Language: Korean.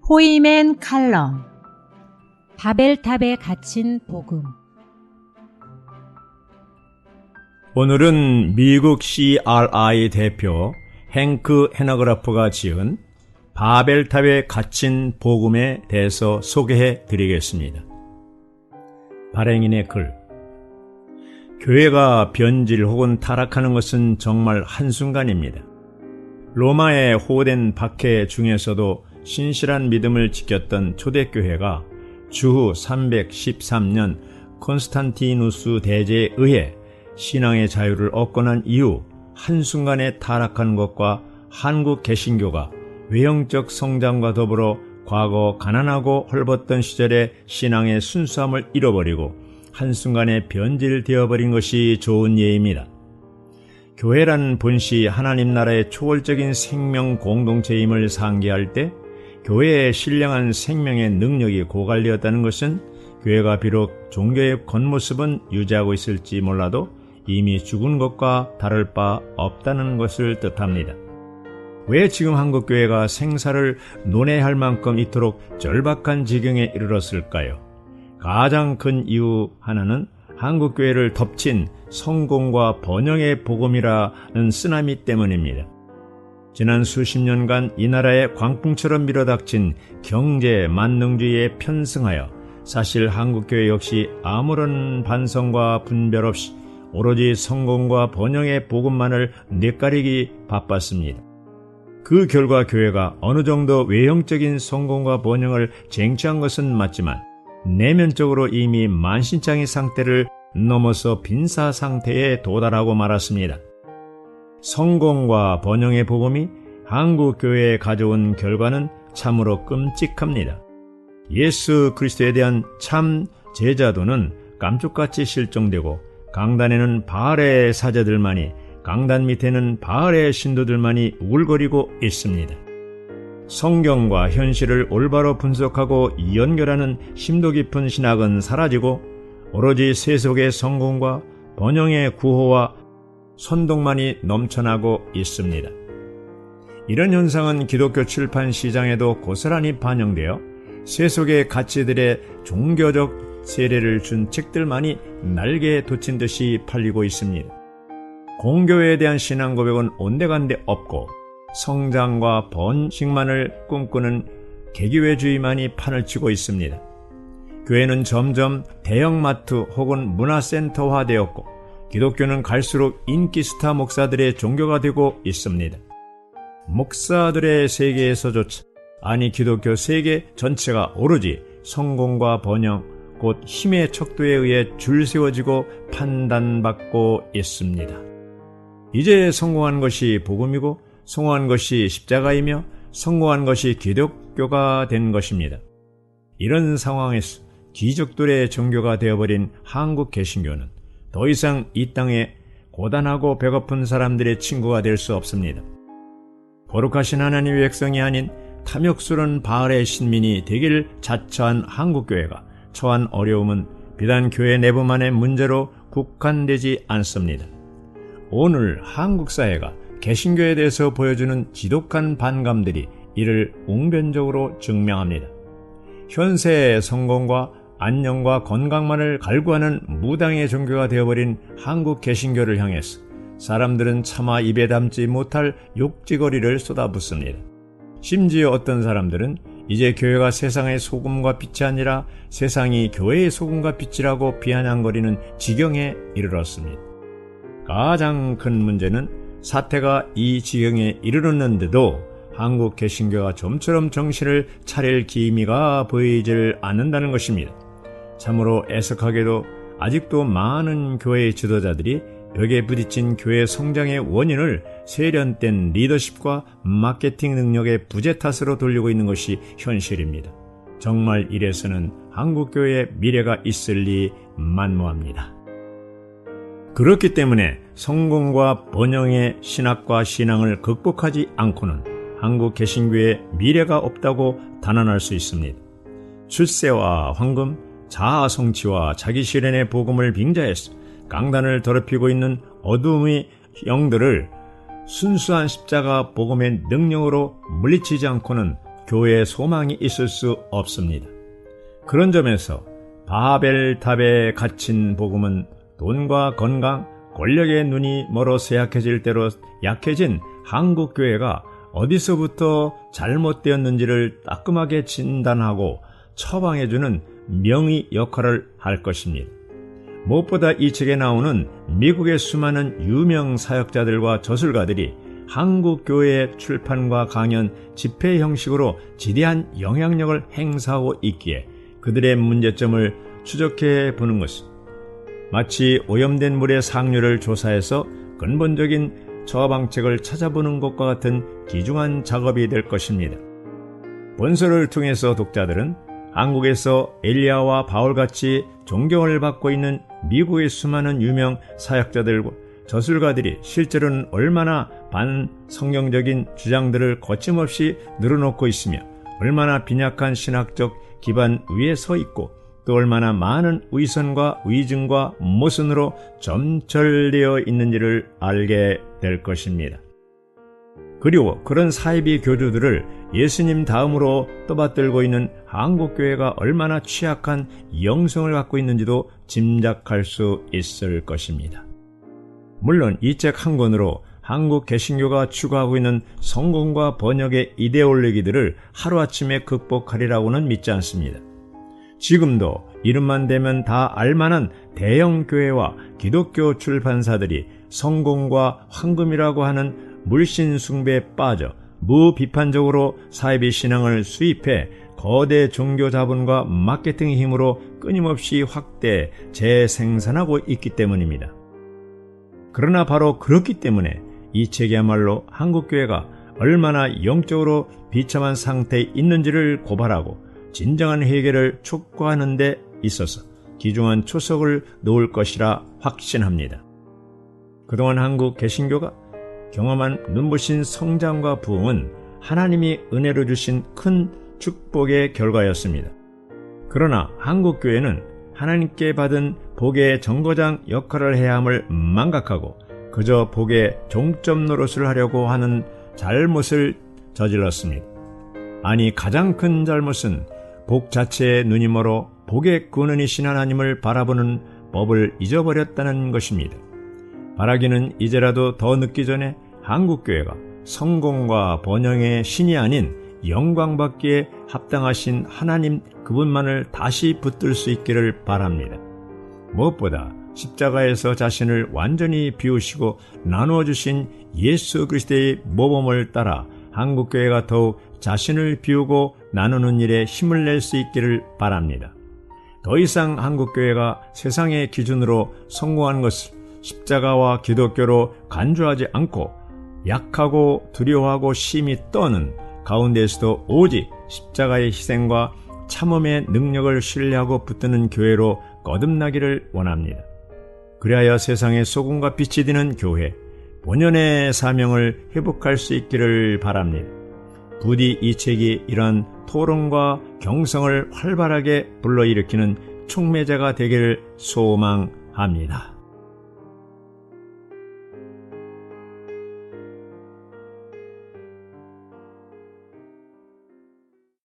포이맨 칼럼 바벨탑에 갇힌 복음. 오늘은 미국 CRI 대표 행크 헤너그라프가 지은 바벨탑에 갇힌 복음에 대해서 소개해 드리겠습니다. 발행인의 글. 교회가 변질 혹은 타락하는 것은 정말 한순간입니다. 로마의 호된 박해 중에서도 신실한 믿음을 지켰던 초대교회가 주후 313년 콘스탄티누스 대제에 의해 신앙의 자유를 얻고 난 이후 한순간에 타락한 것과 한국 개신교가 외형적 성장과 더불어 과거 가난하고 헐벗던 시절의 신앙의 순수함을 잃어버리고 한순간에 변질되어버린 것이 좋은 예입니다. 교회란 본시 하나님 나라의 초월적인 생명 공동체임을 상기할 때 교회의 신령한 생명의 능력이 고갈되었다는 것은 교회가 비록 종교의 겉모습은 유지하고 있을지 몰라도 이미 죽은 것과 다를 바 없다는 것을 뜻합니다. 왜 지금 한국교회가 생사를 논해할 만큼 이토록 절박한 지경에 이르렀을까요? 가장 큰 이유 하나는 한국교회를 덮친 성공과 번영의 복음이라는 쓰나미 때문입니다. 지난 수십 년간 이 나라에 광풍처럼 밀어닥친 경제 만능주의에 편승하여 사실 한국교회 역시 아무런 반성과 분별 없이 오로지 성공과 번영의 복음만을 뇌가리기 바빴습니다. 그 결과 교회가 어느 정도 외형적인 성공과 번영을 쟁취한 것은 맞지만 내면적으로 이미 만신창이 상태를 넘어서 빈사 상태에 도달하고 말았습니다. 성공과 번영의 복음이 한국 교회에 가져온 결과는 참으로 끔찍합니다. 예수 그리스도에 대한 참 제자도는 깜짝같이 실종되고 강단에는 바알의 사제들만이 강단 밑에는 바알의 신도들만이 우글거리고 있습니다. 성경과 현실을 올바로 분석하고 연결하는 심도 깊은 신학은 사라지고 오로지 세속의 성공과 번영의 구호와 선동만이 넘쳐나고 있습니다. 이런 현상은 기독교 출판 시장에도 고스란히 반영되어 세속의 가치들의 종교적 세례를 준 책들만이 날개에 돋친 듯이 팔리고 있습니다. 공교회에 대한 신앙 고백은 온데간데 없고 성장과 번식만을 꿈꾸는 개교회주의만이 판을 치고 있습니다. 교회는 점점 대형마트 혹은 문화센터화되었고 기독교는 갈수록 인기 스타 목사들의 종교가 되고 있습니다. 목사들의 세계에서조차 아니 기독교 세계 전체가 오로지 성공과 번영 곧 힘의 척도에 의해 줄 세워지고 판단받고 있습니다. 이제 성공한 것이 복음이고 성공한 것이 십자가이며 성공한 것이 기독교가 된 것입니다. 이런 상황에서 기적들의 종교가 되어버린 한국 개신교는 더 이상 이 땅에 고단하고 배고픈 사람들의 친구가 될 수 없습니다. 거룩하신 하나님의 백성이 아닌 탐욕스러운 바알의 신민이 되길 자처한 한국교회가 처한 어려움은 비단 교회 내부만의 문제로 국한되지 않습니다. 오늘 한국 사회가 개신교에 대해서 보여주는 지독한 반감들이 이를 웅변적으로 증명합니다. 현세의 성공과 안녕과 건강만을 갈구하는 무당의 종교가 되어버린 한국 개신교를 향해서 사람들은 차마 입에 담지 못할 욕지거리를 쏟아붓습니다. 심지어 어떤 사람들은 이제 교회가 세상의 소금과 빛이 아니라 세상이 교회의 소금과 빛이라고 비아냥거리는 지경에 이르렀습니다. 가장 큰 문제는 사태가 이 지경에 이르렀는데도 한국 개신교가 좀처럼 정신을 차릴 기미가 보이질 않는다는 것입니다. 참으로 애석하게도 아직도 많은 교회의 지도자들이 벽에 부딪힌 교회 성장의 원인을 세련된 리더십과 마케팅 능력의 부재 탓으로 돌리고 있는 것이 현실입니다. 정말 이래서는 한국교회의 미래가 있을 리 만무합니다. 그렇기 때문에 성공과 번영의 신학과 신앙을 극복하지 않고는 한국 개신교의 미래가 없다고 단언할 수 있습니다. 출세와 황금, 자아 성취와 자기 실현의 복음을 빙자해서 강단을 더럽히고 있는 어둠의 영들을 순수한 십자가 복음의 능력으로 물리치지 않고는 교회에 소망이 있을 수 없습니다. 그런 점에서 바벨탑에 갇힌 복음은 돈과 건강, 권력의 눈이 멀어 쇠약해질 대로 약해진 한국교회가 어디서부터 잘못되었는지를 따끔하게 진단하고 처방해주는 명의 역할을 할 것입니다. 무엇보다 이 책에 나오는 미국의 수많은 유명 사역자들과 저술가들이 한국교회의 출판과 강연, 집회 형식으로 지대한 영향력을 행사하고 있기에 그들의 문제점을 추적해 보는 것은 마치 오염된 물의 상류를 조사해서 근본적인 처방책을 찾아보는 것과 같은 귀중한 작업이 될 것입니다. 본서를 통해서 독자들은 한국에서 엘리야와 바울같이 존경을 받고 있는 미국의 수많은 유명 사역자들과 저술가들이 실제로는 얼마나 반성경적인 주장들을 거침없이 늘어놓고 있으며 얼마나 빈약한 신학적 기반 위에 서 있고 또 얼마나 많은 위선과 위증과 모순으로 점철되어 있는지를 알게 될 것입니다. 그리고 그런 사이비 교주들을 예수님 다음으로 떠받들고 있는 한국교회가 얼마나 취약한 영성을 갖고 있는지도 짐작할 수 있을 것입니다. 물론 이 책 한 권으로 한국 개신교가 추구하고 있는 성공과 번역의 이데올로기들을 하루아침에 극복하리라고는 믿지 않습니다. 지금도 이름만 대면 다 알만한 대형 교회와 기독교 출판사들이 성공과 황금이라고 하는 물신 숭배에 빠져 무비판적으로 사이비 신앙을 수입해 거대 종교 자본과 마케팅 힘으로 끊임없이 확대, 재생산하고 있기 때문입니다. 그러나 바로 그렇기 때문에 이 책이야말로 한국교회가 얼마나 영적으로 비참한 상태에 있는지를 고발하고 진정한 해결을 촉구하는 데 있어서 귀중한 초석을 놓을 것이라 확신합니다. 그동안 한국 개신교가 경험한 눈부신 성장과 부흥은 하나님이 은혜로 주신 큰 축복의 결과였습니다. 그러나 한국교회는 하나님께 받은 복의 정거장 역할을 해야 함을 망각하고 그저 복의 종점 노릇을 하려고 하는 잘못을 저질렀습니다. 아니, 가장 큰 잘못은 복 자체에 눈이 멀어 복의 근원이신 하나님을 바라보는 법을 잊어버렸다는 것입니다. 바라기는 이제라도 더 늦기 전에 한국교회가 성공과 번영의 신이 아닌 영광받기에 합당하신 하나님 그분만을 다시 붙들 수 있기를 바랍니다. 무엇보다 십자가에서 자신을 완전히 비우시고 나누어 주신 예수 그리스도의 모범을 따라 한국교회가 더욱 자신을 비우고 나누는 일에 힘을 낼 수 있기를 바랍니다. 더 이상 한국교회가 세상의 기준으로 성공한 것을 십자가와 기독교로 간주하지 않고 약하고 두려워하고 심히 떠는 가운데에서도 오직 십자가의 희생과 참음의 능력을 신뢰하고 붙드는 교회로 거듭나기를 원합니다. 그리하여 세상의 소금과 빛이 되는 교회, 본연의 사명을 회복할 수 있기를 바랍니다. 부디 이 책이 이러한 토론과 경성을 활발하게 불러일으키는 촉매자가 되기를 소망합니다.